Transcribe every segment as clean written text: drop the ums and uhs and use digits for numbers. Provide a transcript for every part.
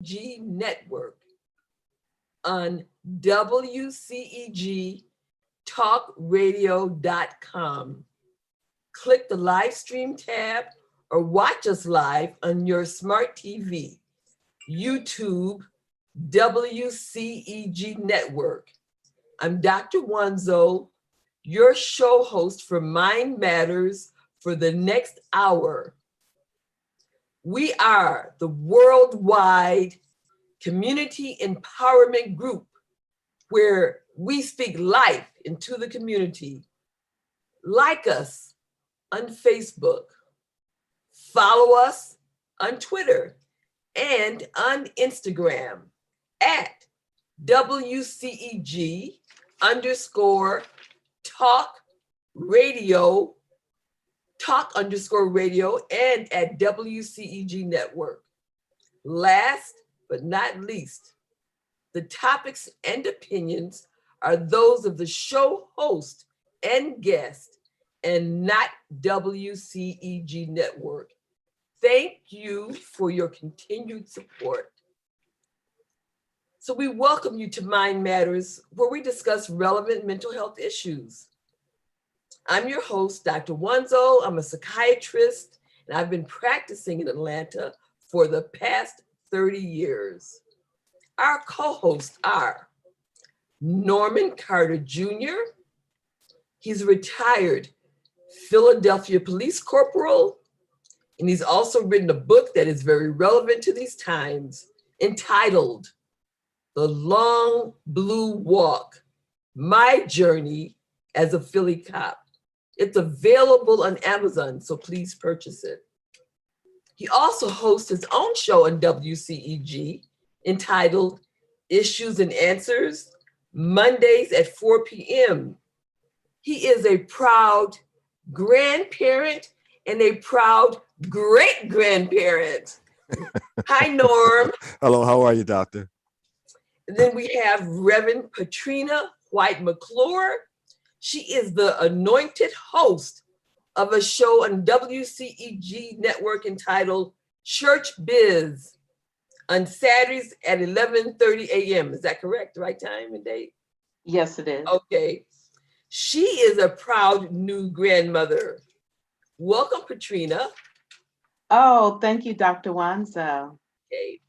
WCEG Network on WCEG Talk Radio.com. Click the live stream tab or watch us live on your smart TV, YouTube, WCEG Network. I'm Dr. Wanzo, your show host for Mind Matters for the next hour. We are the worldwide community empowerment group where we speak life into the community. Like us on Facebook, follow us on Twitter and on Instagram at WCEG_talk radio, talk_radio, and at WCEG Network. Last but not least, the topics and opinions are those of the show host and guest and not WCEG Network. Thank you for your continued support. So we welcome you to Mind Matters, where we discuss relevant mental health issues. I'm your host, Dr. Wanzo. I'm a psychiatrist, and I've been practicing in Atlanta for the past 30 years. Our co-hosts are Norman Carter Jr. He's a retired Philadelphia police corporal, and he's also written a book that is very relevant to these times, entitled The Long Blue Walk, My Journey as a Philly Cop. It's available on Amazon, so please purchase it. He also hosts his own show on WCEG entitled Issues and Answers, Mondays at 4 p.m. He is a proud grandparent and a proud great-grandparent. Hi, Norm. Hello, how are you, doctor? And then we have Rev Patrina White McClure. She is the anointed host of a show on WCEG Network entitled Church Biz on Saturdays at 11:30 a.m. Is that correct? The right time and date? Yes, it is. Okay. She is a proud new grandmother. Welcome, Patrina. Oh, thank you, Dr. Wanzo. Okay.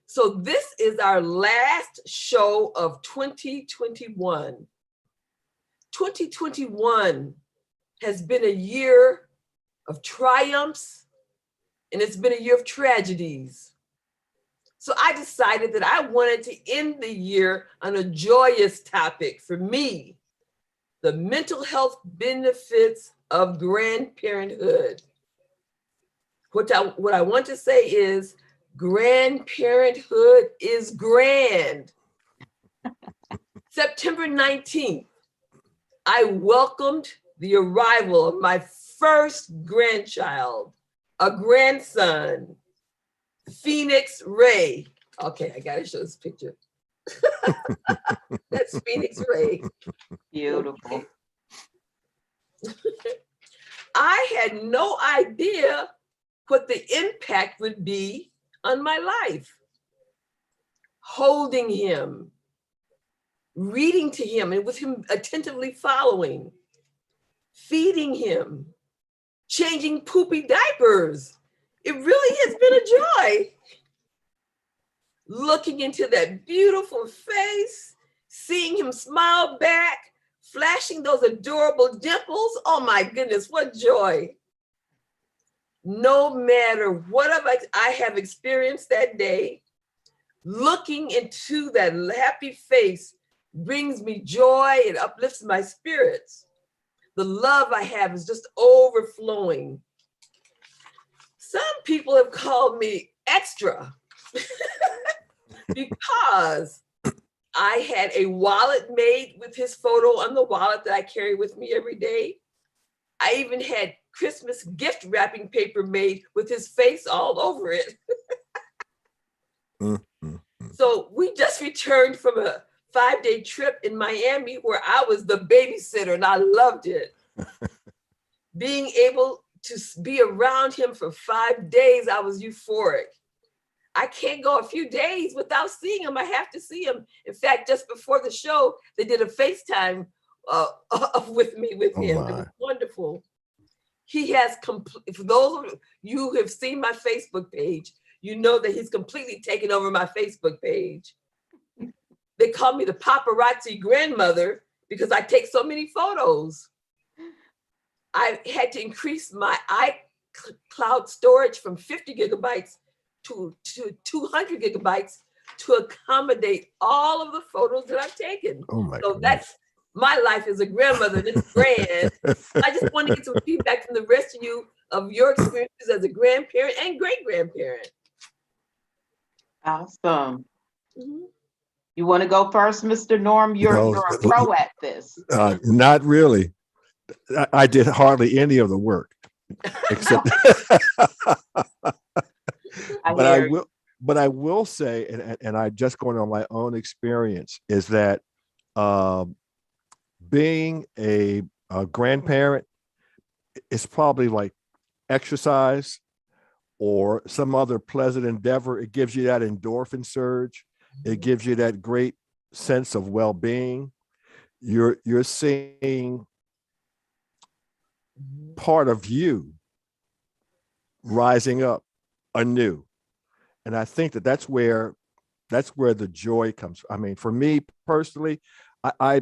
So this is our last show of 2021. 2021 has been a year of triumphs, and it's been a year of tragedies. So I decided that I wanted to end the year on a joyous topic for me, the mental health benefits of grandparenthood. What I want to say is grandparenthood is grand. September 19th, I welcomed the arrival of my first grandchild, a grandson, Phoenix Ray. Okay, I gotta show this picture. That's Phoenix Ray. Beautiful. Okay. I had no idea what the impact would be on my life. Holding him, reading to him, and with him attentively following, feeding him, changing poopy diapers. It really has been a joy. Looking into that beautiful face, seeing him smile back, flashing those adorable dimples. Oh my goodness, what joy. No matter what I have experienced that day, looking into that happy face brings me joy and uplifts my spirits. The love I have is just overflowing. Some people have called me extra because I had a wallet made with his photo on the wallet that I carry with me every day. I even had Christmas gift wrapping paper made with his face all over it. So we just returned from a 5-day trip in Miami where I was the babysitter and I loved it. Being able to be around him for 5 days, I was euphoric. I can't go a few days without seeing him. I have to see him. In fact, just before the show, they did a FaceTime with me, with him. It was wonderful. He has, for those of you who have seen my Facebook page, you know that he's completely taken over my Facebook page. They call me the paparazzi grandmother because I take so many photos. I had to increase my iCloud storage from 50 gigabytes to 200 gigabytes to accommodate all of the photos that I've taken. Oh my so goodness. That's my life as a grandmother, and it's grand. I just want to get some feedback from the rest of you of your experiences as a grandparent and great-grandparent. Awesome. Mm-hmm. You want to go first, Mr. Norm? You're a pro at this. Not really. I did hardly any of the work, except. But I will say, and I just going on my own experience, is that being a grandparent is probably like exercise or some other pleasant endeavor. It gives you that endorphin surge. It gives you that great sense of well-being. You're seeing part of you rising up anew. And I think that's where the joy comes. I mean, for me personally, I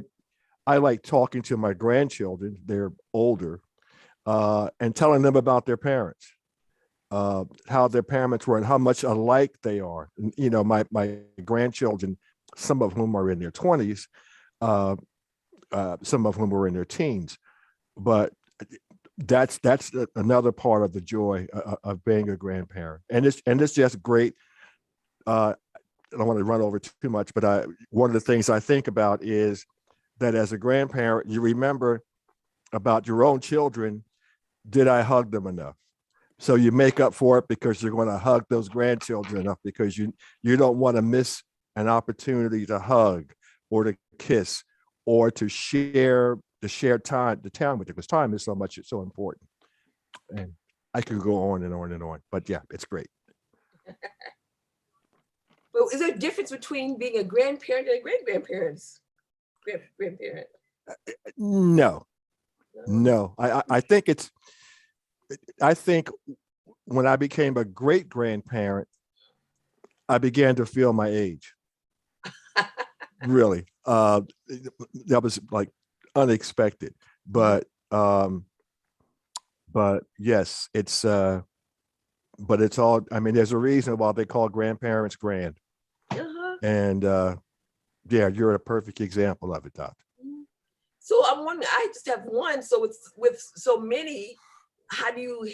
like talking to my grandchildren, they're older, and telling them about their parents, how their parents were and how much alike they are. And, you know, my grandchildren, some of whom are in their 20s, some of whom were in their teens, but that's another part of the joy of being a grandparent. And it's just great. I don't want to run over too much, but one of the things I think about is that as a grandparent, you remember about your own children. Did I hug them enough? So you make up for it because you're going to hug those grandchildren enough, because you don't want to miss an opportunity to hug or to kiss or to share the time with them, because time is it's so important. And I could go on and on and on, but yeah, it's great. Well, is there a difference between being a grandparent and a great-grandparent? No. I think when I became a great-grandparent, I began to feel my age. Really. That was like unexpected, but yes, it's all, I mean, there's a reason why they call grandparents grand. And yeah, you're a perfect example of it, Doctor. So I'm wondering, I just have one. So it's with so many, how do you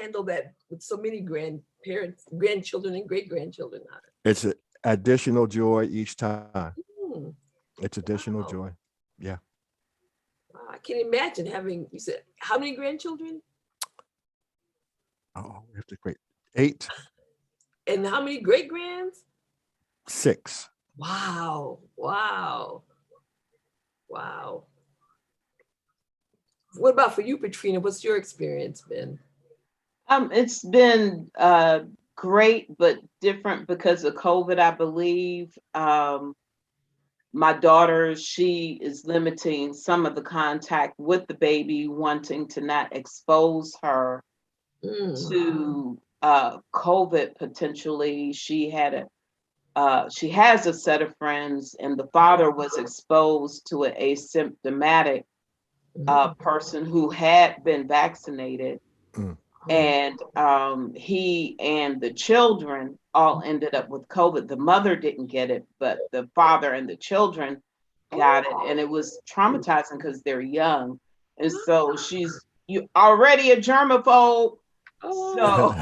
handle that with so many grandparents, grandchildren, and great-grandchildren? It's an additional joy each time. It's additional joy. Yeah. Wow, I can imagine having, you said, how many grandchildren? Oh, we have to wait. 8. And how many great-grands? 6. Wow. What about for you, Patrina? What's your experience been? It's been great, but different because of COVID, I believe. My daughter, she is limiting some of the contact with the baby, wanting to not expose her to COVID potentially. She has a set of friends, and the father was exposed to an asymptomatic person who had been vaccinated. And he and the children all ended up with COVID. The mother didn't get it, but the father and the children got it. And it was traumatizing because they're young. And so you already a germaphobe. So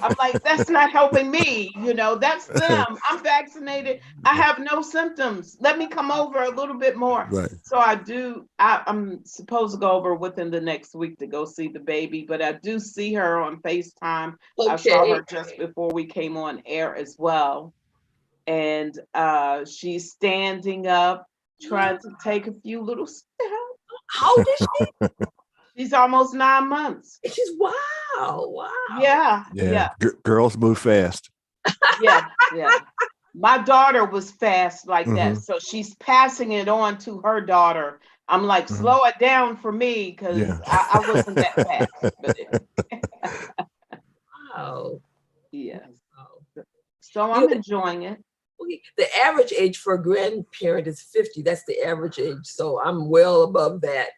I'm like, that's not helping me. You know, that's them. I'm vaccinated. I have no symptoms. Let me come over a little bit more. Right. So I'm supposed to go over within the next week to go see the baby, but I do see her on FaceTime. Okay. I saw her just before we came on air as well. And she's standing up, trying to take a few little steps. How old is she? She's almost 9 months. She's wow. Yeah. Girls move fast. Yeah, yeah. My daughter was fast like that. Mhm. So she's passing it on to her daughter. I'm like, Mhm. slow it down for me because Yeah. I wasn't that fast. But Wow. yeah. Wow. So You know, I'm enjoying it. the average age for a grandparent is 50. That's the average age. So I'm well above that.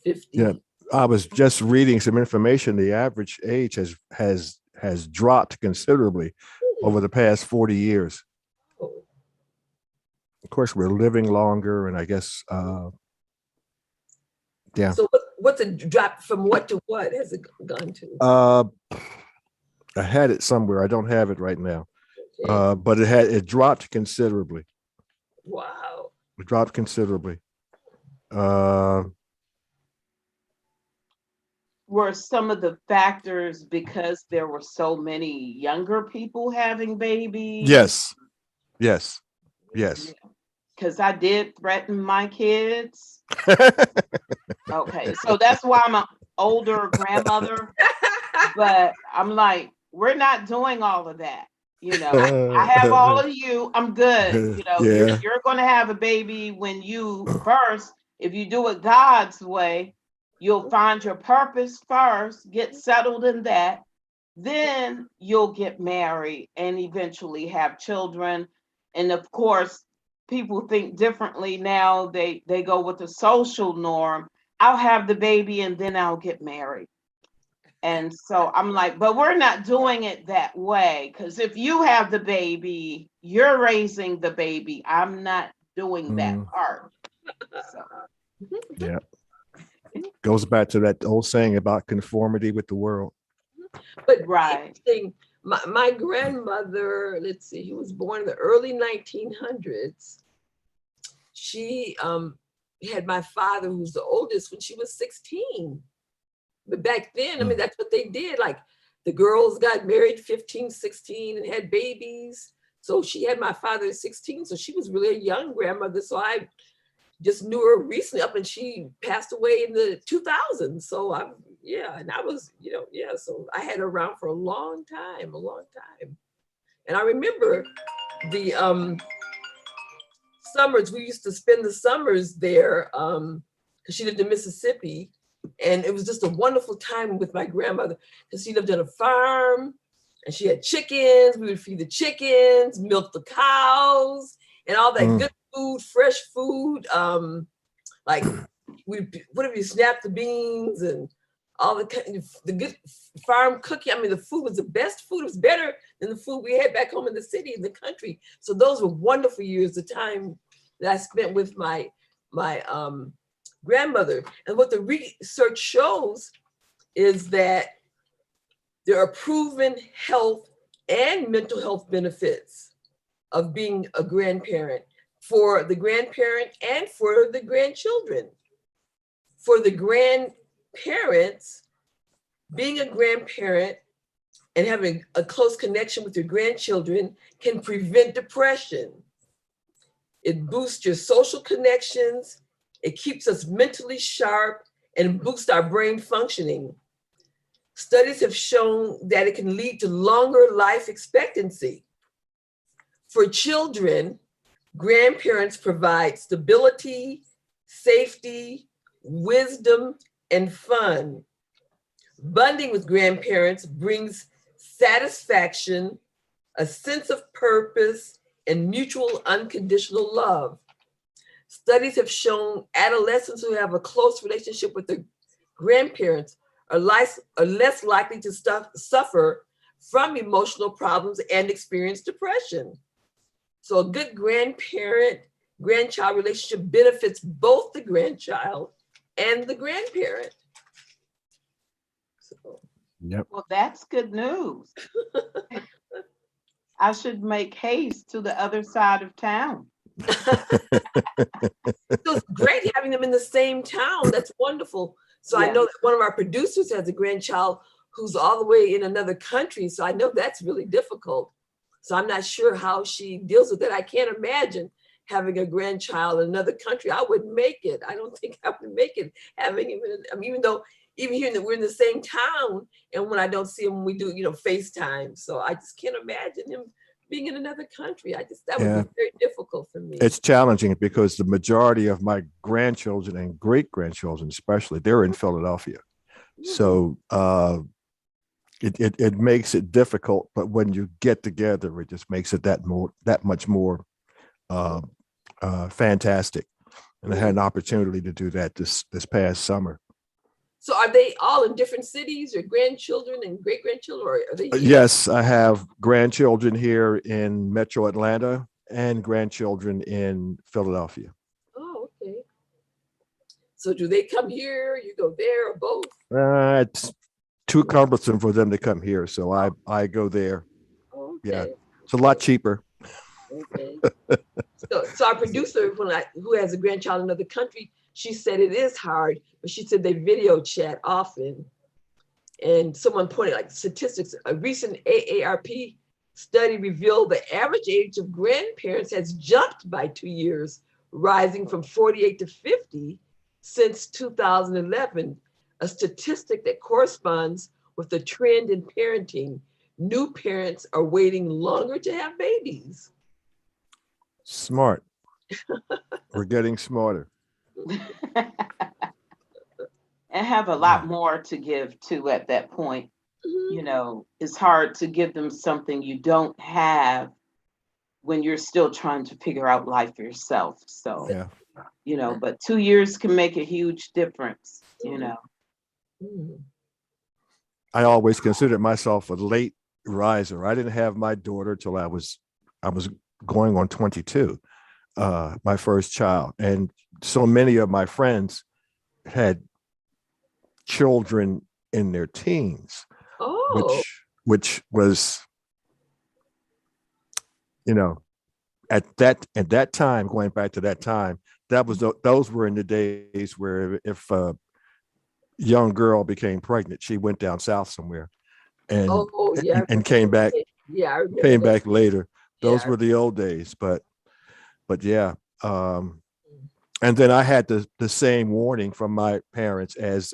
50. Yeah. I was just reading some information. The average age has dropped considerably over the past 40 years. Oh. Of course, we're living longer, and I guess yeah. So what's a drop from what to what has it gone to? I had it somewhere. I don't have it right now. Okay. But it dropped considerably. Wow. It dropped considerably. Uh, Were some of the factors because there were so many younger people having babies? yes, yes, yes. Because I did threaten my kids. Okay, so that's why I'm an older grandmother. But I'm like, we're not doing all of that. I have all of you. I'm good. Yeah. You're going to have a baby when you first, if you do it God's way, you'll find your purpose first, get settled in that. Then you'll get married and eventually have children. And of course, people think differently now. They go with the social norm. I'll have the baby and then I'll get married. And so I'm like, but we're not doing it that way. Because if you have the baby, you're raising the baby. I'm not doing that part. So, Yeah. Goes back to that old saying about conformity with the world. But right. My grandmother, let's see, he was born in the early 1900s. She had my father, who's the oldest, when she was 16. But back then, I mean, that's what they did. Like the girls got married 15, 16 and had babies. So she had my father at 16. So she was really a young grandmother. So I just knew her recently up and she passed away in the 2000s. So and I was, so I had her around for a long time. And I remember the summers, we used to spend the summers there because she lived in Mississippi. And it was just a wonderful time with my grandmother because she lived on a farm and she had chickens. We would feed the chickens, milk the cows, and all that good food, fresh food. Like whatever you snap the beans and all the good farm cooking. I mean, the food was the best food. It was better than the food we had back home in the city, in the country. So those were wonderful years, the time that I spent with my grandmother. And what the research shows is that there are proven health and mental health benefits of being a grandparent for the grandparent and for the grandchildren. For the grandparents, being a grandparent and having a close connection with your grandchildren can prevent depression. It boosts your social connections. It keeps us mentally sharp and boosts our brain functioning. Studies have shown that it can lead to longer life expectancy. For children, grandparents provide stability, safety, wisdom, and fun. Bonding with grandparents brings satisfaction, a sense of purpose, and mutual unconditional love. Studies have shown adolescents who have a close relationship with their grandparents are less likely to suffer from emotional problems and experience depression. So a good grandchild relationship benefits both the grandchild and the grandparent. So, yep. Well, that's good news. I should make haste to the other side of town. So it's great having them in the same town. That's wonderful. So I know that one of our producers has a grandchild who's all the way in another country. So I know that's really difficult. So I'm not sure how she deals with it. I can't imagine having a grandchild in another country. I wouldn't make it. I don't think I would make it. Even though even here, we're in the same town. And when I don't see him, we do, FaceTime. So I just can't imagine him being in another country. That would be very difficult for me. It's challenging because the majority of my grandchildren and great grandchildren, especially, they're in Philadelphia. So it makes it difficult, but when you get together, it just makes it that much more fantastic. And I had an opportunity to do that this past summer. So are they all in different cities, your grandchildren and great grandchildren, or are they here? Yes, I have grandchildren here in Metro Atlanta and grandchildren in Philadelphia. Oh, okay. So do they come here? You go there, or both? It's too cumbersome for them to come here, so I go there. Okay. Yeah, it's a lot cheaper. Okay. So our producer, who has a grandchild in another country, she said it is hard, but she said they video chat often. And someone pointed like statistics. A recent AARP study revealed the average age of grandparents has jumped by 2 years, rising from 48 to 50 since 2011, a statistic that corresponds with the trend in parenting. New parents are waiting longer to have babies. Smart. We're getting smarter. And have a lot more to give to at that point. Mm-hmm. It's hard to give them something you don't have when you're still trying to figure out life yourself. So, but 2 years can make a huge difference, Mm-hmm. I always considered myself a late riser. I didn't have my daughter till I was going on 22, my first child. And so many of my friends had children in their teens, which was, at that time, going back to that time, those were in the days where if a young girl became pregnant, she went down south somewhere and came back. Yeah, I remember came back later. Those Yeah. were the old days, but yeah. And then I had the same warning from my parents as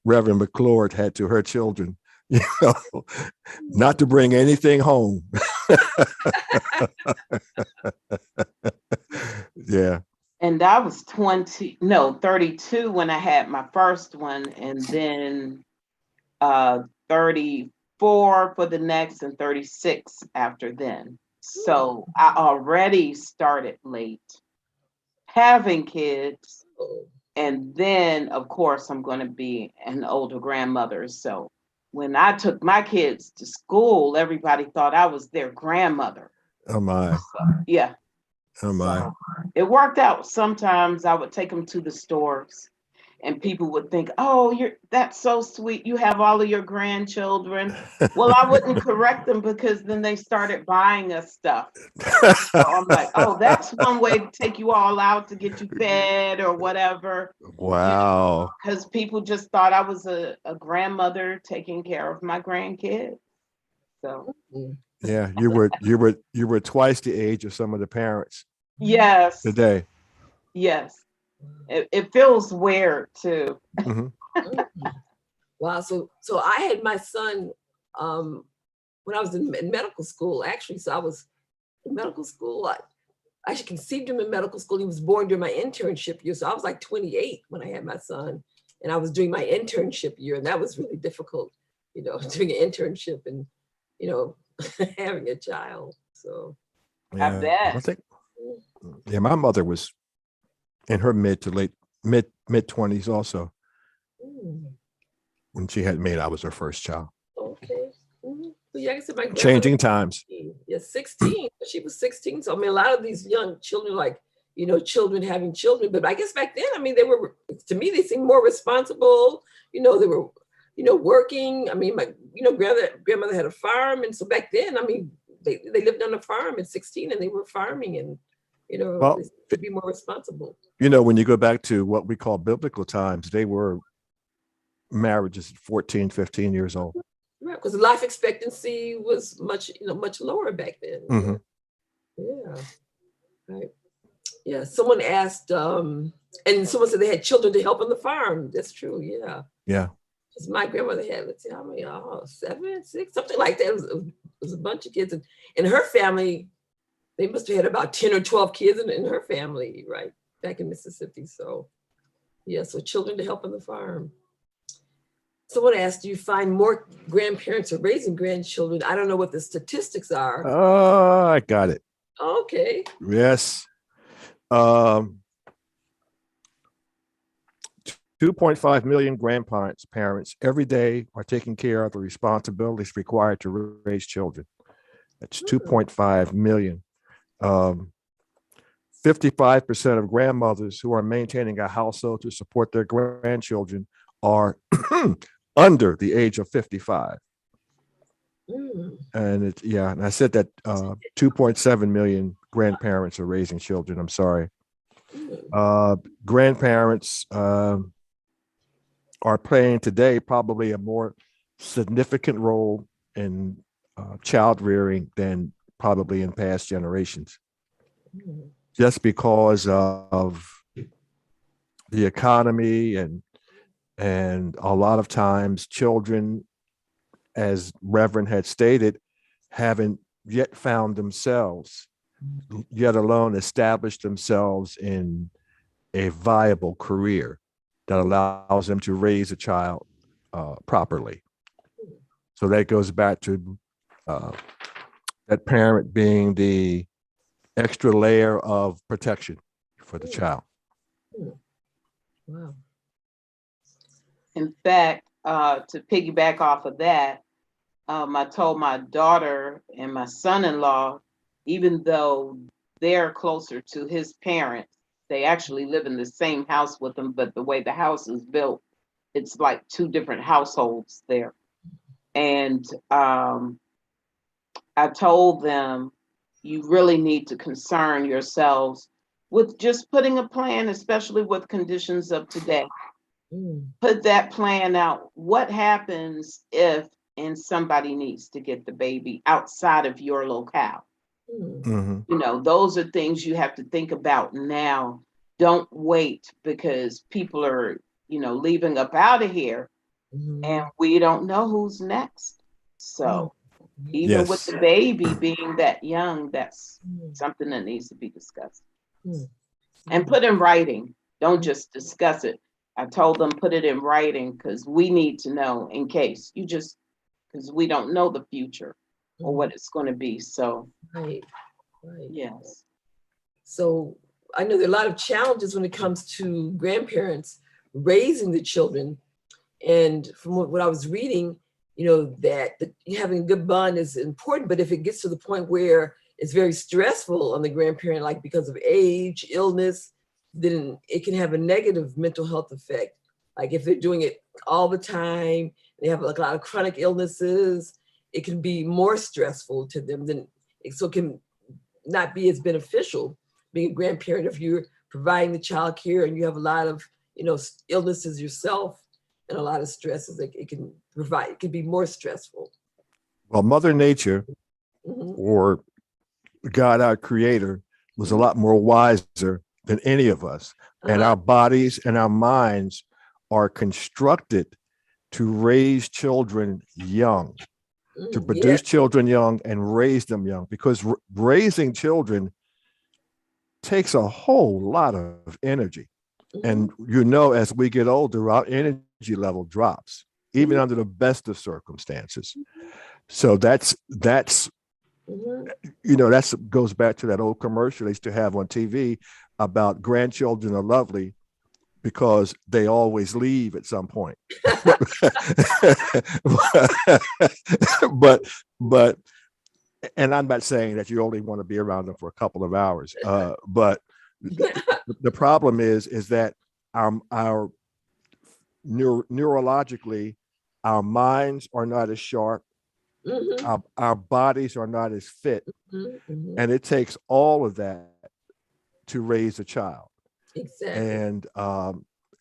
Reverend McClure had to her children, not to bring anything home. Yeah. And I was 32 when I had my first one, and then 34 for the next, and 36 after then. So I already started late having kids. And then, of course, I'm going to be an older grandmother. So when I took my kids to school, everybody thought I was their grandmother. Oh my. So, yeah. Oh my. So it worked out. Sometimes I would take them to the stores and people would think, oh, that's so sweet. You have all of your grandchildren. Well, I wouldn't correct them because then they started buying us stuff. So I'm like, oh, that's one way to take you all out to get you fed or whatever. Wow. Because people just thought I was a grandmother taking care of my grandkids. So yeah, you were twice the age of some of the parents. Yes. Today. Yes. It feels weird too. Mm-hmm. Wow. So I had my son when I was in medical school, actually. So I was in medical school. I actually conceived him in medical school. He was born during my internship year. So I was like 28 when I had my son, and I was doing my internship year. And that was really difficult, doing an internship and, having a child. So yeah, I bet. I think, my mother was in her mid 20s also. When she had me, I was her first child. Okay. Mm-hmm. Well, yeah, I said my changing times. Yeah, 16. She was 16. So I mean, a lot of these young children, children having children. But I guess back then, they were, to me, they seemed more responsible. They were, working. I mean, my, grandmother had a farm, and so back then, they lived on a farm at 16, and they were farming, and they be more responsible. When you go back to what we call biblical times, they were marriages at 14, 15 years old. Right, because the life expectancy was much lower back then. Mm-hmm. Yeah. Right. Yeah. Someone asked, and someone said they had children to help on the farm. That's true. Yeah. Yeah. 'Cause my grandmother had, let's see, how many, 7, 6, something like that. It was a bunch of kids. And in her family, they must have had about 10 or 12 kids in her family, right? Back in Mississippi. So, yeah, so children to help on the farm. So I want to ask, do you find more grandparents are raising grandchildren? I don't know what the statistics are. Oh, I got it. Okay. Yes. 2.5 million parents every day are taking care of the responsibilities required to raise children. That's 2.5 million. 55% of grandmothers who are maintaining a household to support their grandchildren are under the age of 55. And and I said that 2.7 million grandparents are raising children. I'm sorry. Grandparents are playing today probably a more significant role in child rearing than probably in past generations, just because of the economy and a lot of times children, as Reverend had stated, haven't yet found themselves, yet alone established themselves in a viable career that allows them to raise a child properly. So that goes back to that parent being the extra layer of protection for the child. Wow. In fact, to piggyback off of that, I told my daughter and my son-in-law, even though they're closer to his parents, they actually live in the same house with them, but the way the house is built, it's like two different households there. And I told them, you really need to concern yourselves with just putting a plan, especially with conditions of today. Put that plan out. What happens if somebody needs to get the baby outside of your locale? You know, those are things you have to think about now. Don't wait, because people are, leaving up out of here, and we don't know who's next. So even with the baby being that young, that's something that needs to be discussed and put in writing. Don't just discuss it. I told them, put it in writing, because we need to know in case because we don't know the future or what it's going to be. So, Right. Yes. So I know there are a lot of challenges when it comes to grandparents raising the children. And from what I was reading, that having a good bond is important, but if it gets to the point where it's very stressful on the grandparent, like because of age, illness, then it can have a negative mental health effect. Like if they're doing it all the time, they have like a lot of chronic illnesses, it can be more stressful to them so it can not be as beneficial being a grandparent if you're providing the child care and you have a lot of, illnesses yourself and a lot of stresses that it can provide. It can be more stressful. Well, Mother Nature or God, our creator, was a lot more wiser than any of us. And our bodies and our minds are constructed to raise children young, to produce children young and raise them young, because raising children takes a whole lot of energy. And as we get older, our energy level drops, even under the best of circumstances. So that goes back to that old commercial they used to have on TV about grandchildren are lovely because they always leave at some point. but and I'm not saying that you only want to be around them for a couple of hours, but the problem is that our neurologically, our minds are not as sharp, our bodies are not as fit, and it takes all of that to raise a child. Exactly.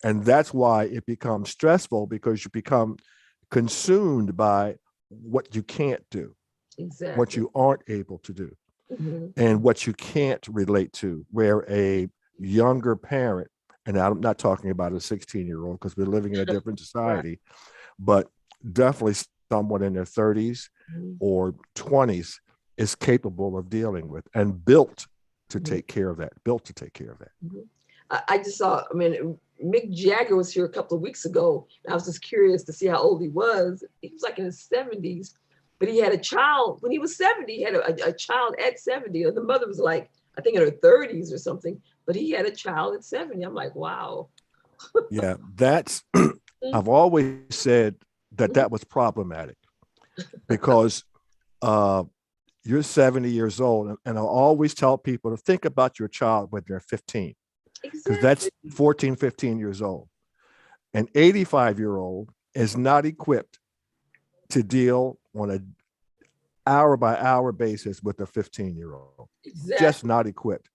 And that's why it becomes stressful, because you become consumed by what you can't do, what you aren't able to do, and what you can't relate to, where a younger parent, and I'm not talking about a 16-year-old because we're living in a different society, but definitely someone in their 30s or 20s is capable of dealing with and built to take care of that, I just saw, I mean, Mick Jagger was here a couple of weeks ago. And I was just curious to see how old he was. He was like in his 70s, but he had a child when he was 70. He had a child at 70. And the mother was like, I think in her 30s or something, but he had a child at 70. I'm like, wow. Yeah, that's, I've always said that was problematic because you're 70 years old. And I'll always tell people to think about your child when they're 15. Because that's 14, 15 years old. An 85-year-old is not equipped to deal on an hour-by-hour basis with a 15-year-old. Just not equipped.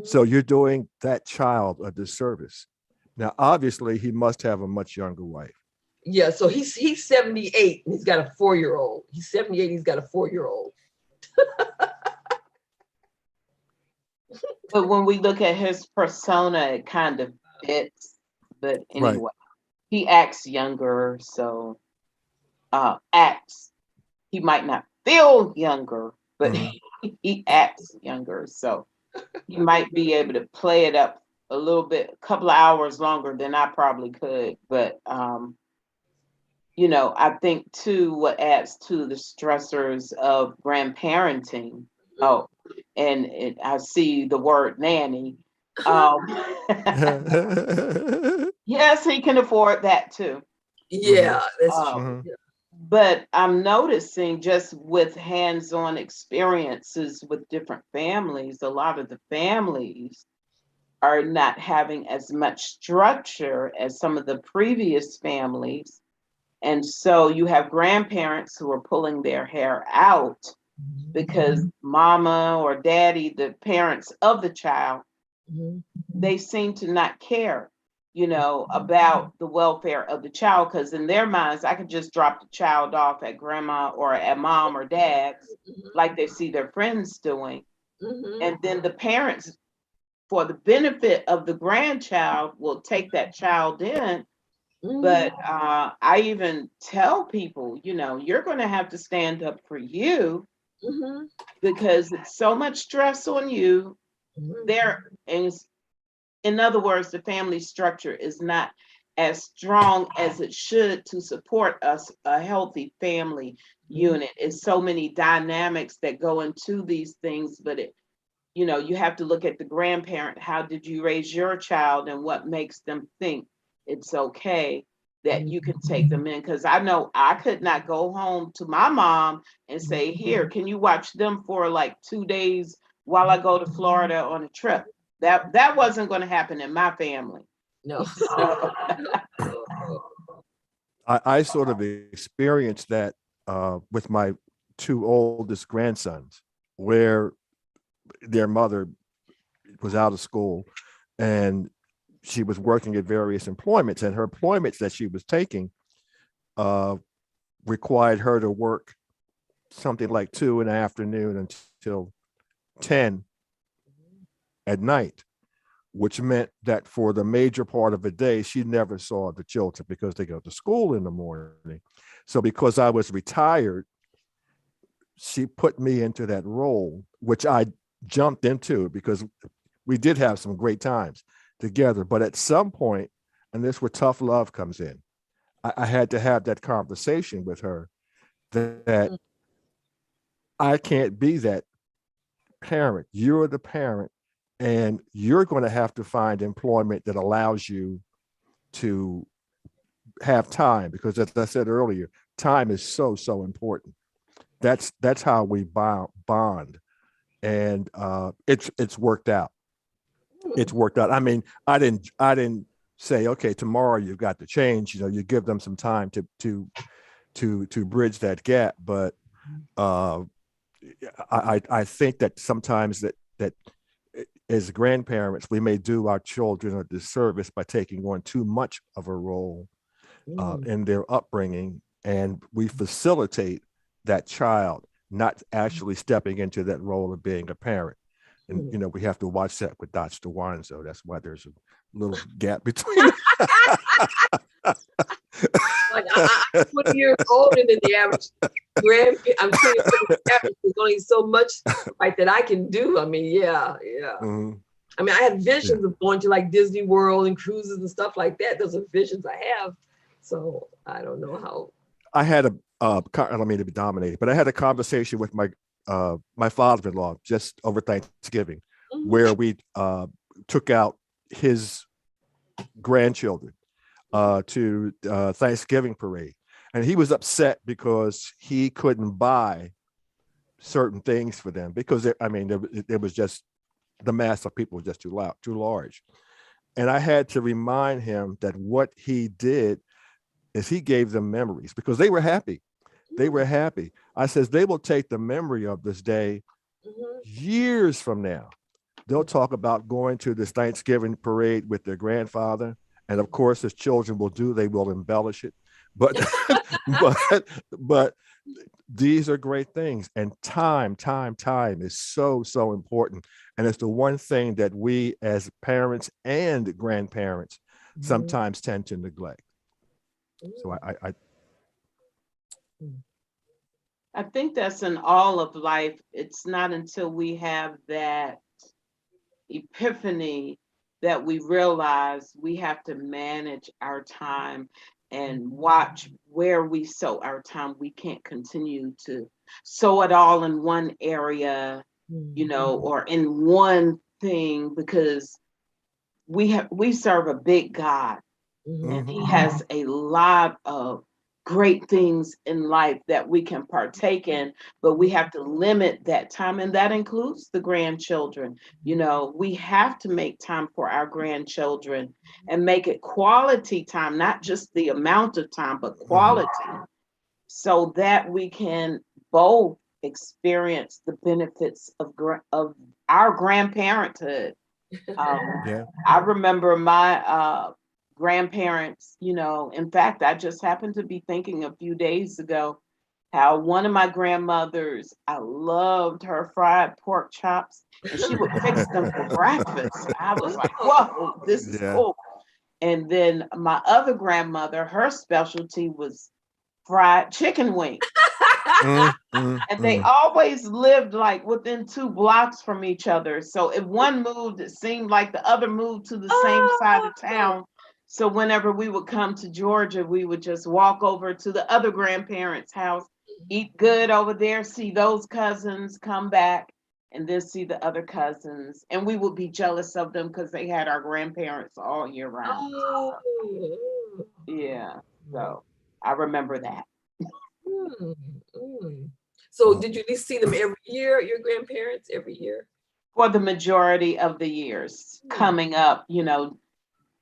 So you're doing that child a disservice. Now, obviously, he must have a much younger wife. Yeah, so he's 78 and he's got a 4-year-old. He's 78, he's got a 4-year-old. But when we look at his persona, it kind of fits. But anyway, he acts younger, so he might not feel younger, but he acts younger. So he might be able to play it up a little bit, a couple of hours longer than I probably could. But you know, I think too, what adds to the stressors of grandparenting. Oh, and I see the word nanny. Yes, he can afford that too. Yeah, that's true. But I'm noticing just with hands-on experiences with different families, a lot of the families are not having as much structure as some of the previous families. And so you have grandparents who are pulling their hair out because mama or daddy, the parents of the child, they seem to not care, you know, about the welfare of the child, because in their minds, I could just drop the child off at grandma or at mom or dad's, like they see their friends doing. And then the parents, for the benefit of the grandchild, will take that child in. But I even tell people, you know, you're going to have to stand up for you because it's so much stress on you. In other words, the family structure is not as strong as it should to support us, a healthy family unit. It's so many dynamics that go into these things, but you know, you have to look at the grandparent. How did you raise your child and what makes them think it's okay that you can take them in? Because I know I could not go home to my mom and say, here, can you watch them for like 2 days while I go to Florida on a trip? That wasn't going to happen in my family. No. I sort of experienced that with my 2 oldest grandsons, where their mother was out of school and she was working at various employments, and her employments that she was taking required her to work something like 2 in the afternoon until 10 at night, which meant that for the major part of the day, she never saw the children because they go to school in the morning. So because I was retired, she put me into that role, which I jumped into because we did have some great times together. But at some point, and this is where tough love comes in, I had to have that conversation with her that I can't be that parent. You're the parent, and you're going to have to find employment that allows you to have time, because as I said earlier, time is so important. That's how we bond, and it's worked out. It's worked out. I mean, I didn't say, okay, tomorrow you've got to change. You know, you give them some time to bridge that gap. But I think that sometimes that as grandparents, we may do our children a disservice by taking on too much of a role in their upbringing, and we facilitate that child not actually stepping into that role of being a parent. And, you know, we have to watch that with Dr. Wanzo. That's why there's a little gap between. Like I'm 20 years older than the average grandparent. I'm 20 years older than the average. There's only so much like that I can do. I mean, yeah. Mhm. I mean, I had visions of going to like Disney World and cruises and stuff like that. Those are visions I have. So I don't know how. I had I don't mean to be dominated, but I had a conversation with my father-in-law just over Thanksgiving, where we took out his grandchildren to Thanksgiving parade, and he was upset because he couldn't buy certain things for them because there was just the mass of people was just too large, and I had to remind him that what he did is he gave them memories because they were happy. They were happy. I says they will take the memory of this day years from now. They'll talk about going to this Thanksgiving parade with their grandfather. And of course, as children they will embellish it. But but these are great things. And time is so, so important. And it's the one thing that we as parents and grandparents sometimes tend to neglect. So I think that's in all of life. It's not until we have that epiphany that we realize we have to manage our time and watch where we sow our time. We can't continue to sow it all in one area, or in one thing, because we serve a big God. And he has a lot of great things in life that we can partake in, but we have to limit that time. And that includes the grandchildren. We have to make time for our grandchildren and make it quality time, not just the amount of time, but quality, so that we can both experience the benefits of our grandparenthood. I remember my grandparents, in fact, I just happened to be thinking a few days ago how one of my grandmothers, I loved her fried pork chops, and she would fix them for breakfast. I was like, whoa, this is cool. And then my other grandmother, her specialty was fried chicken wings. And they always lived like within 2 blocks from each other. So if one moved, it seemed like the other moved to the same side of town. So whenever we would come to Georgia, we would just walk over to the other grandparents' house, eat good over there, see those cousins, come back, and then see the other cousins. And we would be jealous of them because they had our grandparents all year round. Yeah, so I remember that. So did you at least see them every year, your grandparents, every year? For the majority of the years coming up,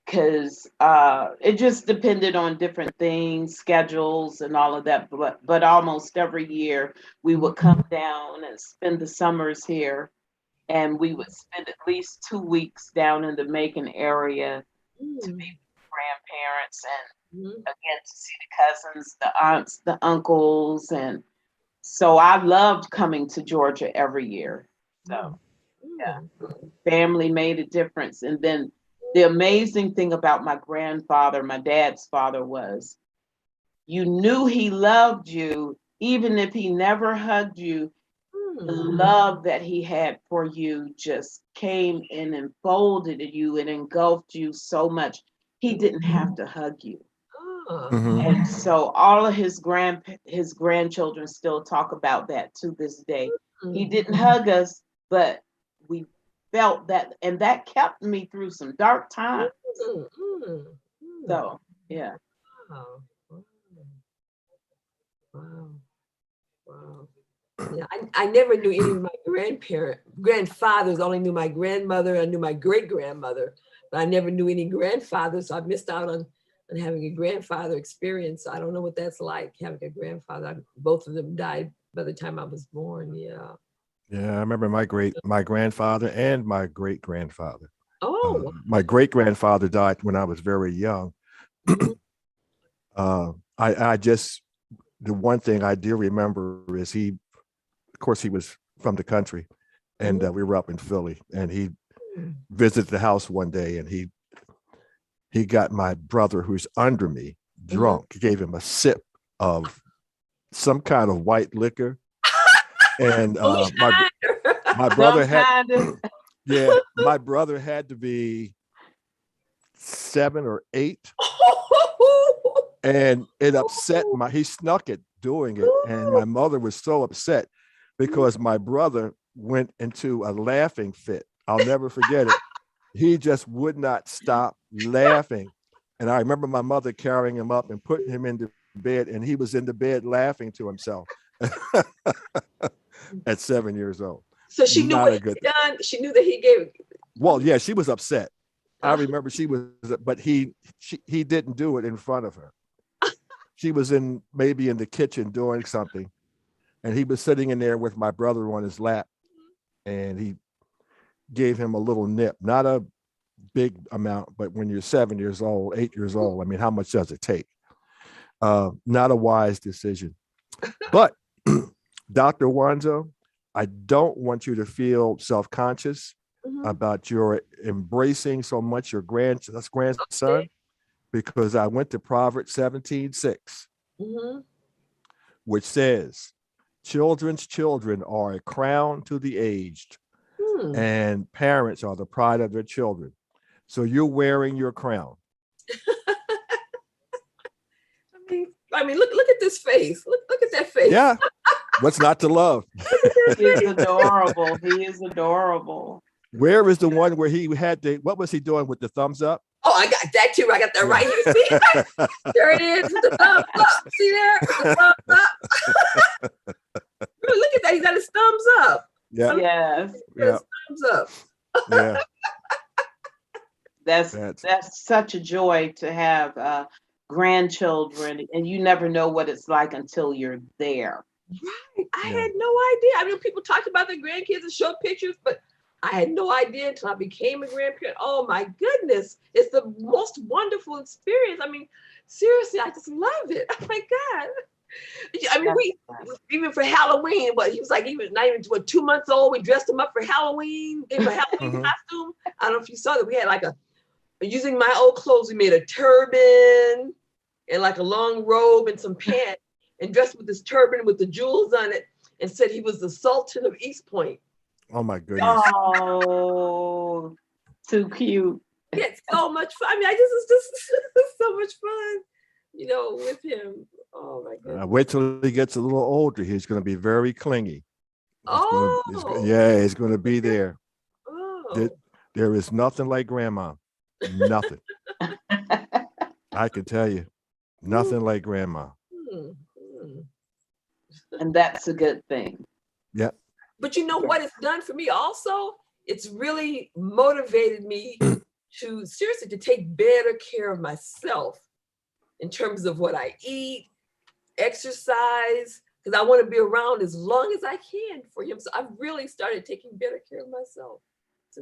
because it just depended on different things, schedules and all of that. But almost every year we would come down and spend the summers here. And we would spend at least 2 weeks down in the Macon area to meet grandparents and again to see the cousins, the aunts, the uncles. And so I loved coming to Georgia every year. So yeah, family made a difference. And then the amazing thing about my grandfather, my dad's father, was you knew he loved you, even if he never hugged you. The love that he had for you just came in and folded you and engulfed you so much. He didn't have to hug you. And so all of his grandchildren still talk about that to this day. He didn't hug us, but we felt that, and that kept me through some dark times. So yeah. Wow. Yeah, I never knew any of my grandfathers. I only knew my grandmother. I knew my great grandmother, but I never knew any grandfathers. So I missed out on having a grandfather experience. I don't know what that's like, having a grandfather. Both of them died by the time I was born. Yeah. Yeah, I remember my grandfather and my great grandfather. My great grandfather died when I was very young. I just, the one thing I do remember is of course, he was from the country, and we were up in Philly, and he visited the house one day, and he got my brother who's under me drunk. He gave him a sip of some kind of white liquor. And my brother had, yeah, my brother had to be 7 or 8. And it upset he snuck it doing it. And my mother was so upset because my brother went into a laughing fit. I'll never forget it. He just would not stop laughing. And I remember my mother carrying him up and putting him into bed, and he was in the bed laughing to himself at 7 years old. So she knew what he done. She knew that he gave it. Well, yeah, she was upset. I remember she was, but he didn't do it in front of her. She was maybe in the kitchen doing something, and he was sitting in there with my brother on his lap, and he gave him a little nip, not a big amount, but when you're 7 years old, 8 years old, I mean, how much does it take? Not a wise decision. But Dr. Wanzo, I don't want you to feel self-conscious about your embracing so much your grandson, because I went to Proverbs 17:6, which says, children's children are a crown to the aged, and parents are the pride of their children. So you're wearing your crown. I mean, look at this face. Look at that face. Yeah. What's not to love? He is adorable. He is adorable. Where is the one where he had what was he doing with the thumbs up? Oh, I got that too. I got that right here. See? There it is. The thumbs up. See there? The thumbs up. Look at that. He got his thumbs up. Yeah. Yes. Yeah. Thumbs up. Yeah. That's such a joy to have grandchildren, and you never know what it's like until you're there. Right. I had no idea. I mean, people talked about their grandkids and showed pictures, but I had no idea until I became a grandparent. Oh my goodness. It's the most wonderful experience. I mean, seriously, I just love it. Oh my God. I mean, we even for Halloween, but he was like, he was not even 2 months old. We dressed him up for Halloween, gave him a Halloween costume. I don't know if you saw that. We had like using my old clothes, we made a turban and like a long robe and some pants, and dressed with this turban with the jewels on it, and said he was the Sultan of East Point. Oh my goodness. Oh, too cute. He had so much fun. I mean, it's just so much fun, with him. Oh my goodness. Wait till he gets a little older. He's going to be very clingy. He's going to be there. Oh. There is nothing like grandma. Nothing. I can tell you, nothing like grandma. And that's a good thing. Yeah. But you know what it's done for me also? It's really motivated me to take better care of myself in terms of what I eat, exercise, because I want to be around as long as I can for him. So I've really started taking better care of myself.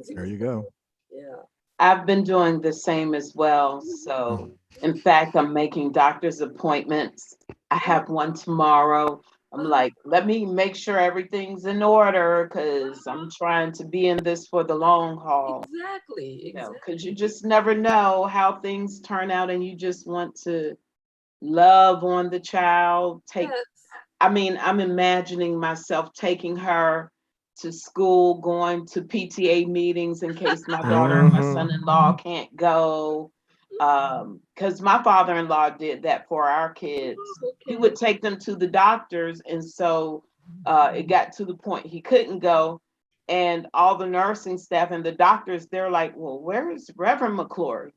There you go. Yeah. I've been doing the same as well. So in fact, I'm making doctor's appointments. I have one tomorrow. I'm like, let me make sure everything's in order, because I'm trying to be in this for the long haul. Exactly. Because you just never know how things turn out, and you just want to love on the child. I mean, I'm imagining myself taking her to school, going to PTA meetings in case my daughter and my son-in-law can't go. Because my father-in-law did that for our kids. He would take them to the doctors, and so it got to the point he couldn't go, and all the nursing staff and the doctors, they're like, well, where is Reverend McClure?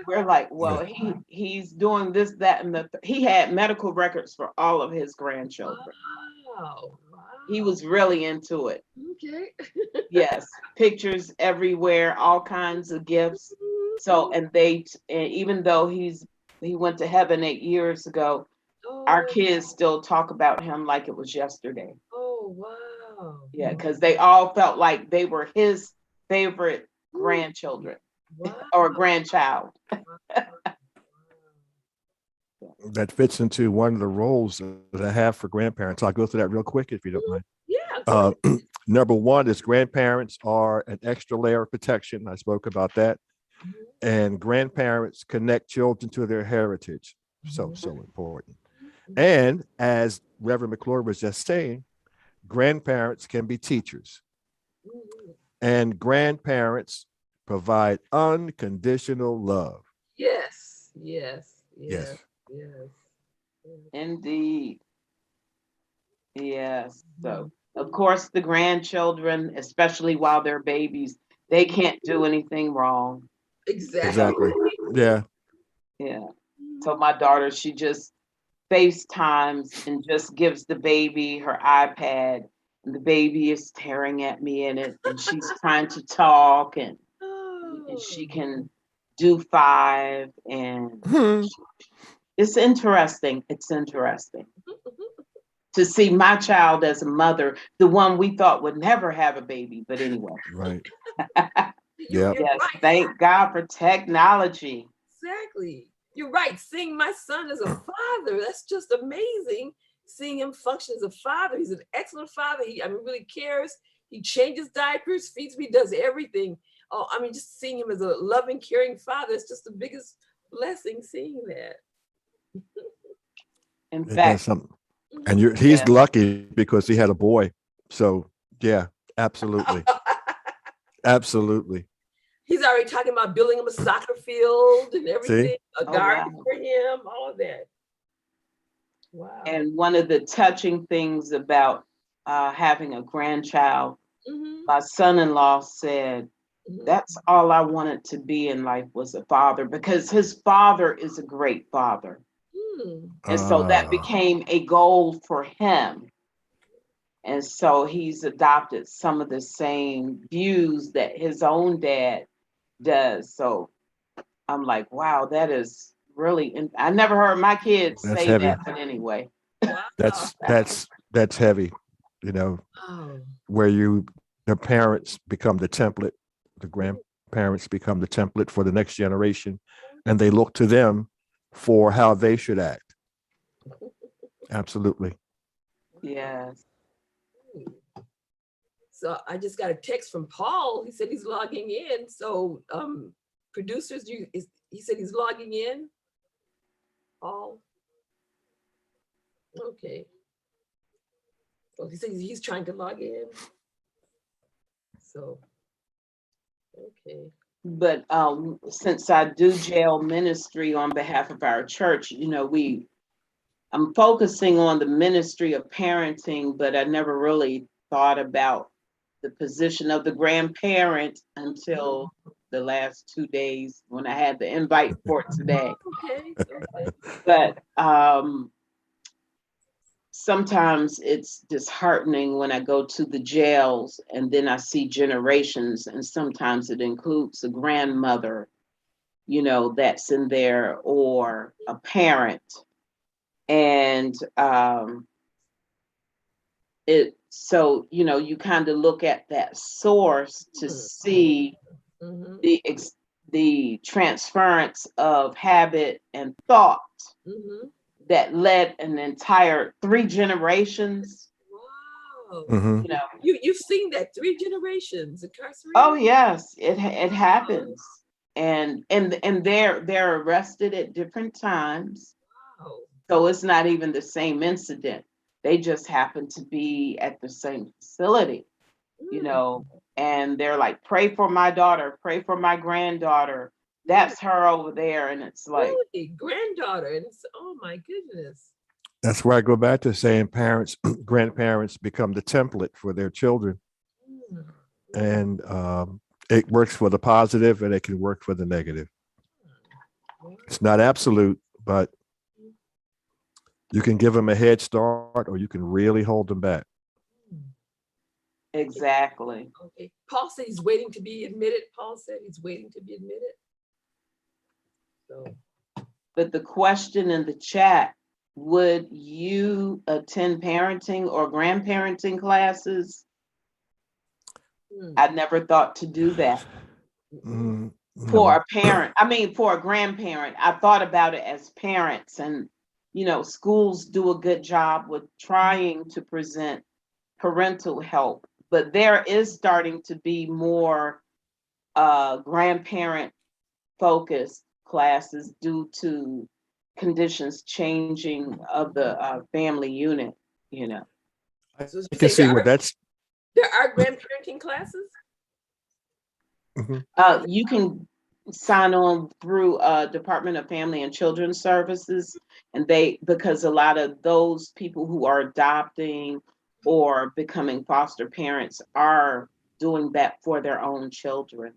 We're like, well, he's doing this, that, and he had medical records for all of his grandchildren. Wow. He was really into it. Okay. Yes, pictures everywhere, all kinds of gifts. So, and even though he went to heaven 8 years ago, our kids still talk about him like it was yesterday. Oh, wow. Yeah, because they all felt like they were his favorite grandchildren or grandchild. That fits into one of the roles that I have for grandparents. I'll go through that real quick if you don't mind. Yeah. Number one is grandparents are an extra layer of protection. I spoke about that. And grandparents connect children to their heritage. So Mhm. important. Mhm. And as Reverend McClure was just saying, grandparents can be teachers, Mhm. and grandparents provide unconditional love. Yes, yes, Yes. yes, yes. Yes. Indeed. Yes. So, Mhm. of course, the grandchildren, especially while they're babies, they can't do anything wrong. So, Exactly. Exactly. Yeah. yeah. So, Mhm. my daughter, she just FaceTimes and just gives the baby her iPad, and the baby is staring at me in it, and she's trying to talk, and Oh. she can do five, and Mhm. it's interesting. It's interesting to see my child as a mother, the one we thought would never have a baby. But anyway, Right. You're, Yeah. you're yes, right. thank God for technology. Exactly. You're right. Seeing my son as a father, that's just amazing. Seeing him function as a father. He's an excellent father. I mean, really cares. He changes diapers, feeds me, does everything. Oh, I mean, just seeing him as a loving, caring father, it's just the biggest blessing seeing that. In It does fact, something. And Mhm. he's yeah, lucky because he had a boy. So yeah, absolutely. Absolutely. He's already talking about building him a soccer field and See? everything, a oh garden wow. for him, all of that. Wow. And one of the touching things about having a grandchild, Hmm. my son-in-law said, Hmm. that's all I wanted to be in life was a father because his father is a great father. Hmm. And so that Uh, became a goal for him. And so he's adopted some of the same views that his own dad does. So I'm like, wow, that is really, I never heard my kids that's say heavy. that, but anyway. Wow. That's heavy, you know, Oh. where the parents become the template, the grandparents become the template for the next generation, and they look to them for how they should act. Absolutely. Yes. So I just got a text from Paul. He said he's logging in. So producers, he said he's logging in. Paul. Okay. Well, he said he's trying to log in. So okay. But since I do jail ministry on behalf of our church, I'm focusing on the ministry of parenting, but I never really thought about the position of the grandparent until the last 2 days when I had the invite for it today. Okay. Okay. But sometimes it's disheartening when I go to the jails and then I see generations, and sometimes it includes a grandmother, that's in there or a parent. And you kind of look at that source to see Mm-hmm. the transference of habit and thought Mm-hmm. that led an entire 3 generations, Wow. Hmm. you know. You've seen that 3 generations Oh incarcerated? yes, it Wow. happens. And they're arrested at different times. Wow. So it's not even the same incident. They just happen to be at the same facility, Mm, and they're like, pray for my daughter, pray for my granddaughter. mm. That's her over there. And it's like, Really? Granddaughter. And it's, oh my goodness. That's where I go back to saying parents, grandparents become the template for their children, Mm, mm, and it works for the positive, and it can work for the negative. wow. It's not absolute, but you can give them a head start, or you can really hold them back. Mm. exactly. Okay. Paul said he's waiting to be admitted. Paul said he's waiting to be admitted. So, But the question in the chat, would you attend parenting or grandparenting classes? mm, I never thought to do that mm, for No. a parent. I mean, for a grandparent. I thought about it as parents, and schools do a good job with trying to present parental help, but there is starting to be more grandparent focused classes due to conditions changing of the family unit, you know. So I can see where that's. there are grandparenting classes. Mhm. You can sign on through Department of Family and Children's Services, and because a lot of those people who are adopting or becoming foster parents are doing that for their own children.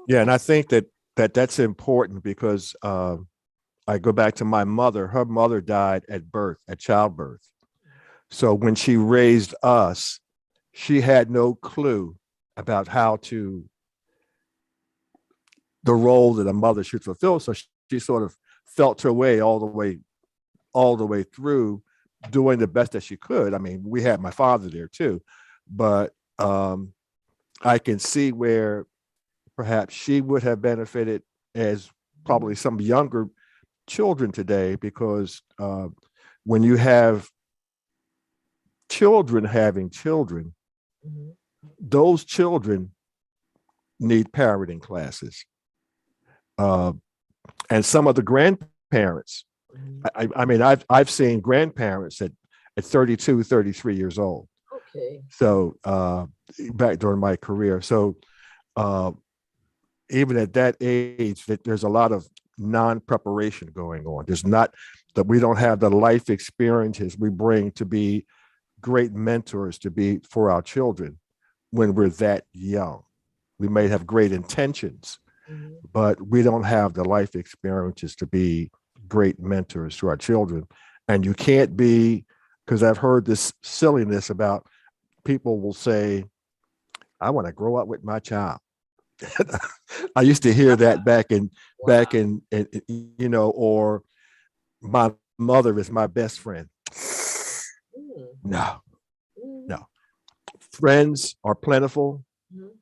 Yeah, and I think that's important because I go back to my mother. Her mother died at childbirth. So when she raised us, she had no clue about the role that a mother should fulfill. So she sort of felt her way all the way through, doing the best that she could. I mean, we had my father there too, but I can see where perhaps she would have benefited as probably some younger children today, because when you have children having children, those children need parenting classes. And some of the grandparents, I mean, I've seen grandparents at 32, 33 years old. Okay. So back during my career. So even at that age, there's a lot of non-preparation going on. There's not that we don't have the life experiences we bring to be great mentors to be for our children when we're that young. We may have great intentions, but we don't have the life experiences to be great mentors to our children. And you can't be, because I've heard this silliness about people will say, I want to grow up with my child. I used to hear that back in, or my mother is my best friend. No. Friends are plentiful,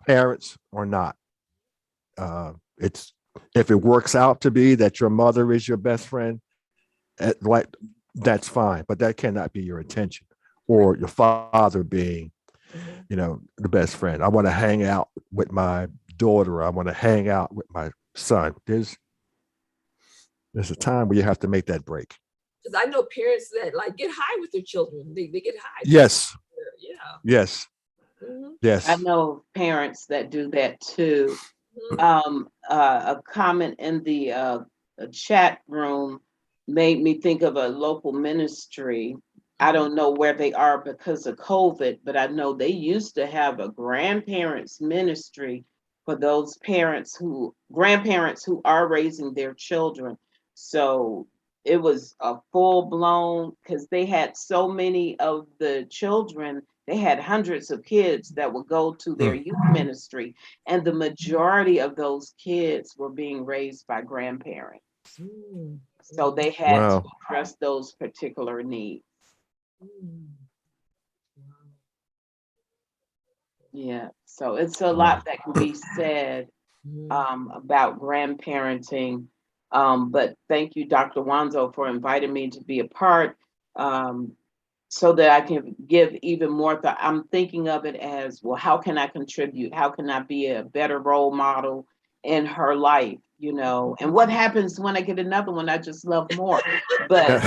parents are not. It's if it works out to be that your mother is your best friend, that's fine, but that cannot be your intention, or your father being, the best friend. I want to hang out with my daughter. I want to hang out with my son. There's a time where you have to make that break. Because I know parents that get high with their children. They get high. Yes. Yeah. Yes. Yes. I know parents that do that too. A comment in the chat room made me think of a local ministry. I don't know where they are because of COVID, but I know they used to have a grandparents ministry for those grandparents who are raising their children. So it was a full blown, because they had so many of the children. They had hundreds of kids that would go to their youth ministry, and the majority of those kids were being raised by grandparents. So they had to address those particular needs. Yeah, so it's a lot that can be said about grandparenting. But thank you, Dr. Wanzo, for inviting me to be a part, so that I can give even more thought. I'm thinking of it as, well, how can I contribute? How can I be a better role model in her life? And what happens when I get another one? I just love more. But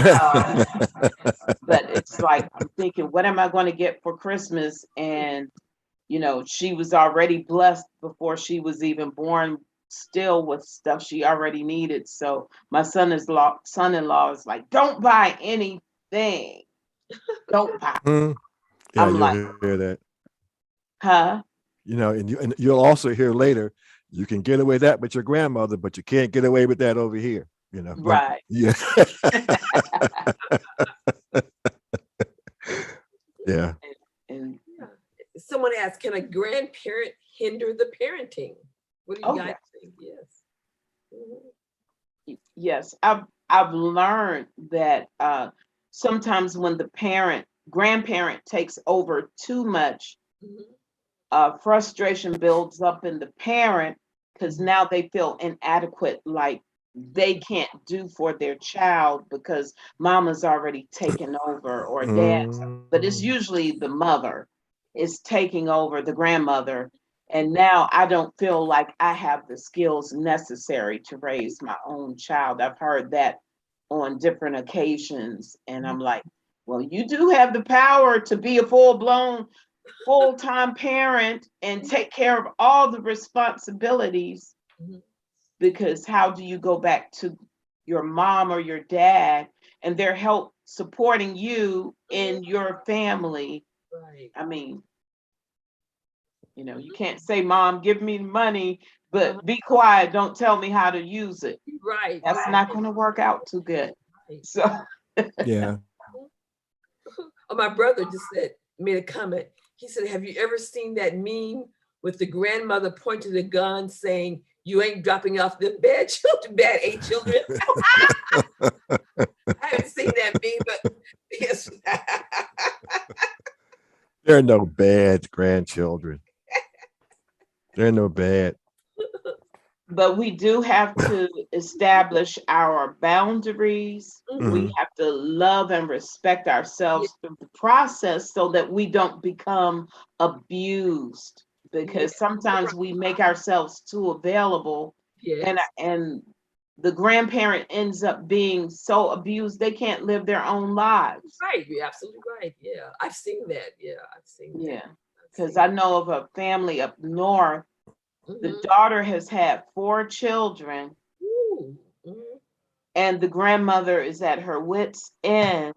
it's like, I'm thinking, what am I going to get for Christmas? And she was already blessed before she was even born, still with stuff she already needed. So my son-in-law is like, don't buy anything. Don't buy. Yeah, I'm you'll like, hear that. huh? And you'll also hear later, you can get away with that with your grandmother, but you can't get away with that over here. Right. Yeah. Yeah. And someone asked, can a grandparent hinder the parenting? What do you guys think? Yes. Yes, I've learned that sometimes when the grandparent takes over too much, frustration builds up in the parent, because now they feel inadequate, like they can't do for their child because mama's already taken over, or dad's, but it's usually the mother is taking over, the grandmother, And now I don't feel like I have the skills necessary to raise my own child. I've heard that on different occasions. And I'm like, well, you do have the power to be a full-blown, full-time parent and take care of all the responsibilities. Because how do you go back to your mom or your dad and their help supporting you in your family? Right. I mean, you can't say, Mom, give me money, but be quiet. Don't tell me how to use it. Right. That's not going to work out too good. Right. So, Yeah. Oh, my brother just made a comment. He said, have you ever seen that meme with the grandmother pointing the gun saying, you ain't dropping off the bad children, bad 8 children? I haven't seen that meme, but yes. There are no bad grandchildren. They're no bad. but we do have to establish our boundaries. We have to love and respect ourselves through the process so that we don't become abused, because sometimes we make ourselves too available. Yes. And the grandparent ends up being so abused they can't live their own lives. Right, you're absolutely right. Yeah, I've seen that. Yeah, I've seen that. Yeah, because I know of a family up north. The Mhm. daughter has had 4 children, Ooh. Mhm. and the grandmother is at her wit's end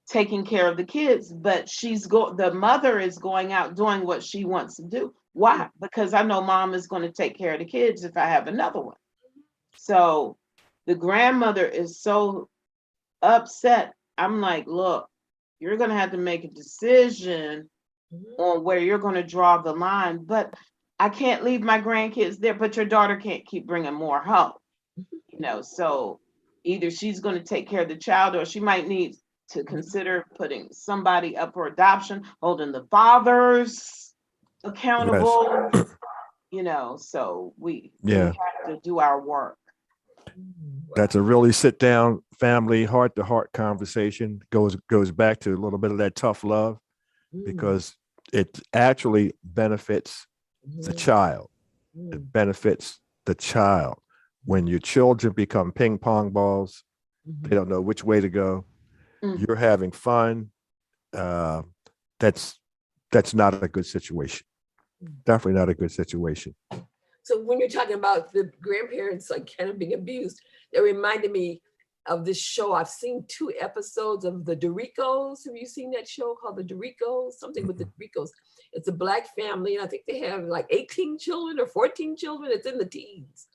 taking care of the kids, but the mother is going out doing what she wants to do. Why? Because I know mom is going to take care of the kids if I have another one. So the grandmother is so upset. I'm like, look, you're going to have to make a decision on where you're going to draw the line, but I can't leave my grandkids there, but your daughter can't keep bringing more home. So either she's going to take care of the child, or she might need to consider putting somebody up for adoption, holding the fathers accountable. So we have to do our work. That's a really sit down family heart to heart conversation. Goes back to a little bit of that tough love, because it actually benefits the child. It benefits the child. When your children become ping pong balls, they don't know which way to go. You're having fun. That's not a good situation. Definitely not a good situation. So when you're talking about the grandparents like kind of being abused, that reminded me of this show. I've seen 2 episodes of the DrCassandra. Have you seen that show called the DrCassandra? Something with the DrCassandra. It's a Black family, and I think they have like 18 children or 14 children. It's in the teens.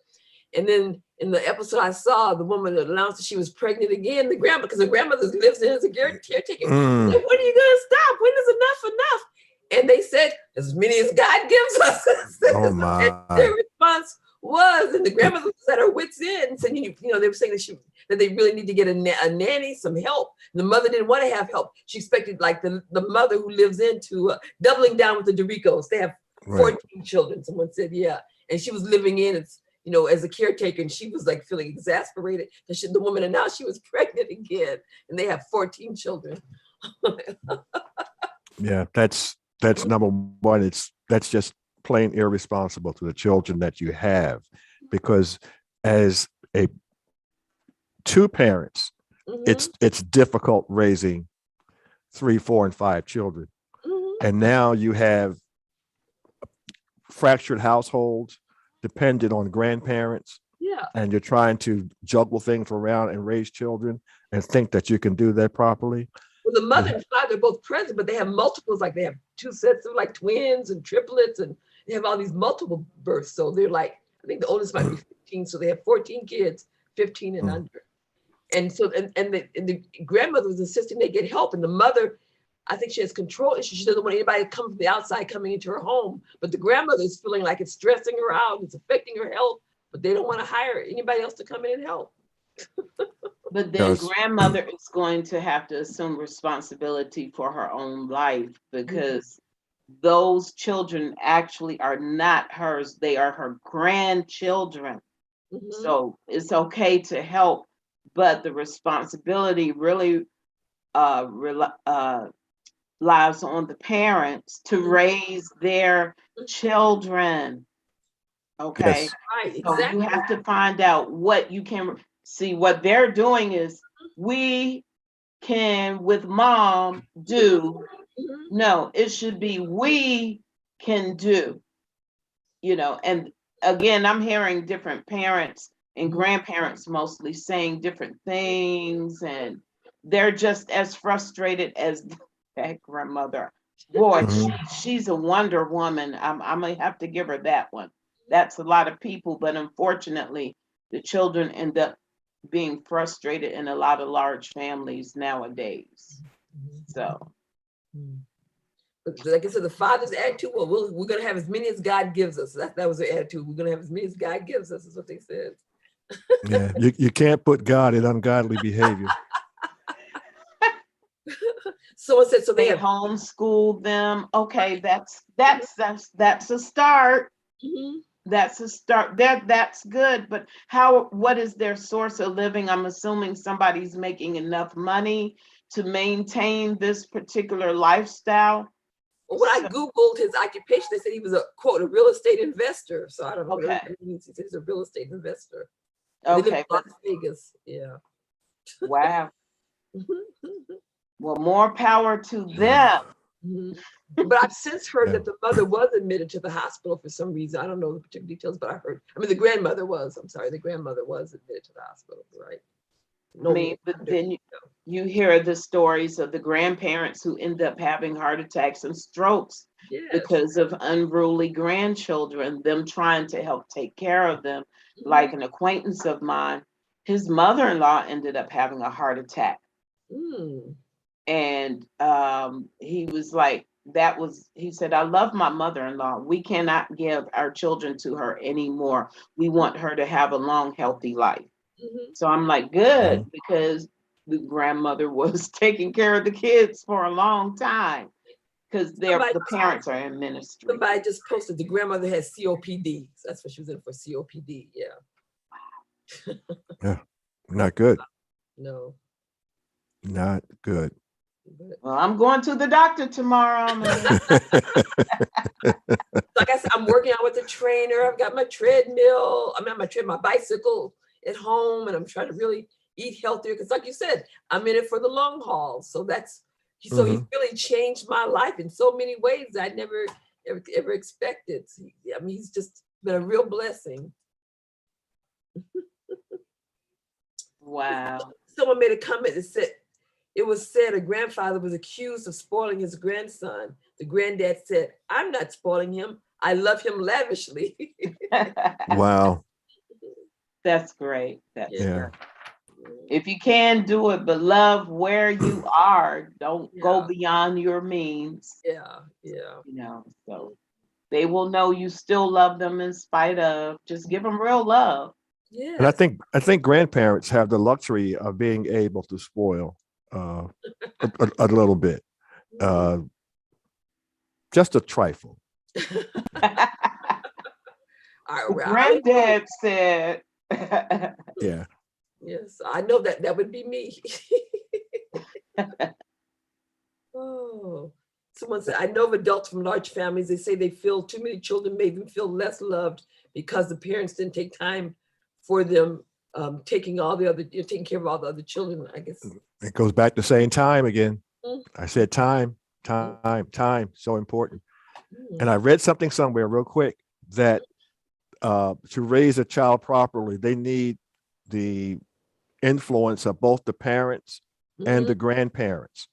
And then in the episode I saw, the woman announced that she was pregnant again, because the grandmother lives in as a caretaker. Like, when are you going to stop? When is enough? And they said, as many as God gives us. Oh my. And their response was, and the grandmother was at her wit's end, and said, they were saying that they really need to get a nanny, some help. And the mother didn't want to have help. She expected like the mother who lives into doubling down with the DrCassandra. They have 14 children. Someone said, yeah. And she was living in, as a caretaker, and she was like feeling exasperated. The woman, and now she was pregnant again, and they have 14 children. Yeah, that's number one. That's just plain irresponsible to the children that you have, because as 2 parents, it's difficult raising 3, 4, and 5 children. And now you have fractured households dependent on grandparents. Yeah. And you're trying to juggle things around and raise children and think that you can do that properly. Well, the mother and father are both present, but they have multiples. Like they have 2 sets of like twins and triplets, and they have all these multiple births. So they're like, I think the oldest might be 15. So they have 14 kids, 15 and under. And so, and the grandmother was insisting they get help. And the mother, I think she has control issues. She doesn't want anybody to come from the outside coming into her home. But the grandmother is feeling like it's stressing her out. It's affecting her health. But they don't want to hire anybody else to come in and help. But then grandmother is going to have to assume responsibility for her own life, because those children actually are not hers. They are her grandchildren. So it's okay to help, but the responsibility really lies on the parents to raise their children. Okay. Yes. Right, So exactly. you have to find out what you can see. What they're doing is we can with mom do. Mhm. No, it should be we can do, and again, I'm hearing different parents and grandparents mostly saying different things, and they're just as frustrated as that grandmother. Boy, Mhm. she's a Wonder Woman. I'm gonna have to give her that one. That's a lot of people, but unfortunately, the children end up being frustrated in a lot of large families nowadays. So, But like I said, the father's attitude, well, we're going to have as many as God gives us. That was their attitude. We're going to have as many as God gives us, is what they said. Yeah. You can't put God in ungodly behavior. Someone said, so they they have. homeschool them. Okay, that's a start. Mhm. That's a start. That's good. But what is their source of living? I'm assuming somebody's making enough money to maintain this particular lifestyle. Well, when I So, Googled his occupation, they said he was a, quote, a real estate investor. So I don't know what okay. that means. He said he's a real estate investor. And they live in Okay, Las but Vegas. Yeah. wow. Well, more power to them. Mhm. But I've since heard Yeah. that the mother was admitted to the hospital for some reason. I don't know the particular details, but the grandmother was. I'm sorry, the grandmother was admitted to the hospital, right? I mean, but then you hear the stories of the grandparents who end up having heart attacks and strokes Yes. because of unruly grandchildren, them trying to help take care of them. Like an acquaintance of mine, his mother-in-law ended up having a heart attack. Mm. And he was like, he said, I love my mother-in-law. We cannot give our children to her anymore. We want her to have a long, healthy life. Mhm. So I'm like, good, Mhm. because the grandmother was taking care of the kids for a long time because the parents are in ministry. Somebody just posted the grandmother has COPD. So that's what she was in for, COPD. Yeah. Yeah. Not good. No. Not good. But Well, I'm going to the doctor tomorrow. like I said, I'm working out with a trainer. I've got my treadmill. My bicycle at home, and I'm trying to really eat healthier. Because, like you said, I'm in it for the long haul. So he's really changed my life in so many ways I never ever expected. He's just been a real blessing. Wow. Someone made a comment that said, it was said a grandfather was accused of spoiling his grandson. The granddad said, I'm not spoiling him. I love him lavishly. Wow. That's great. Yeah. If you can do it, but love where you are. Don't go beyond your means. Yeah. So they will know you still love them in spite of. Just give them real love. Yeah. And I think grandparents have the luxury of being able to spoil a little bit, just a trifle. Granddad said. Yeah. Yes, I know that would be me. Oh, someone said, I know of adults from large families, they say they feel too many children made them feel less loved because the parents didn't take time for them, taking care of all the other children, I guess. It goes back to saying time again. Mm. I said time, so important. And I read something somewhere real quick that to raise a child properly, they need the influence of both the parents and the grandparents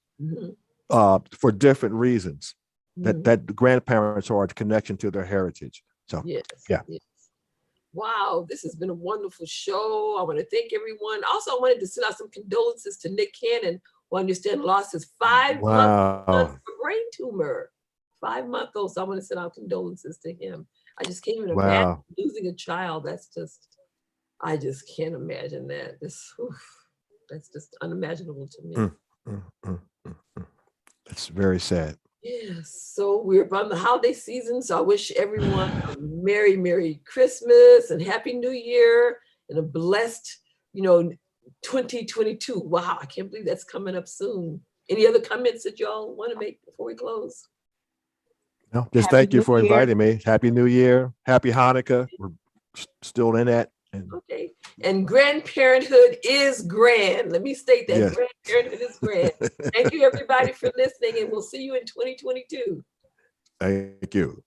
for different reasons. That the grandparents are a connection to their heritage. So yes. Yeah. Wow, this has been a wonderful show. I want to thank everyone. Also, I wanted to send out some condolences to Nick Cannon, who I understand lost his 5-month brain tumor. 5-month-old. So I want to send out condolences to him. I just can't even imagine losing a child. I just can't imagine that. That's just unimaginable to me. It's very sad. Yes, so we're on the holiday season, so I wish everyone a Merry Christmas and Happy New Year and a blessed, 2022. Wow, I can't believe that's coming up soon. Any other comments that y'all want to make before we close? No, just Happy thank you New for Year. inviting me. Happy New Year. Happy Hanukkah. We're still in that. And Okay. And grandparenthood is grand. Let me state that yes. grandparenthood is grand. Thank you, everybody, for listening, and we'll see you in 2022. Thank you.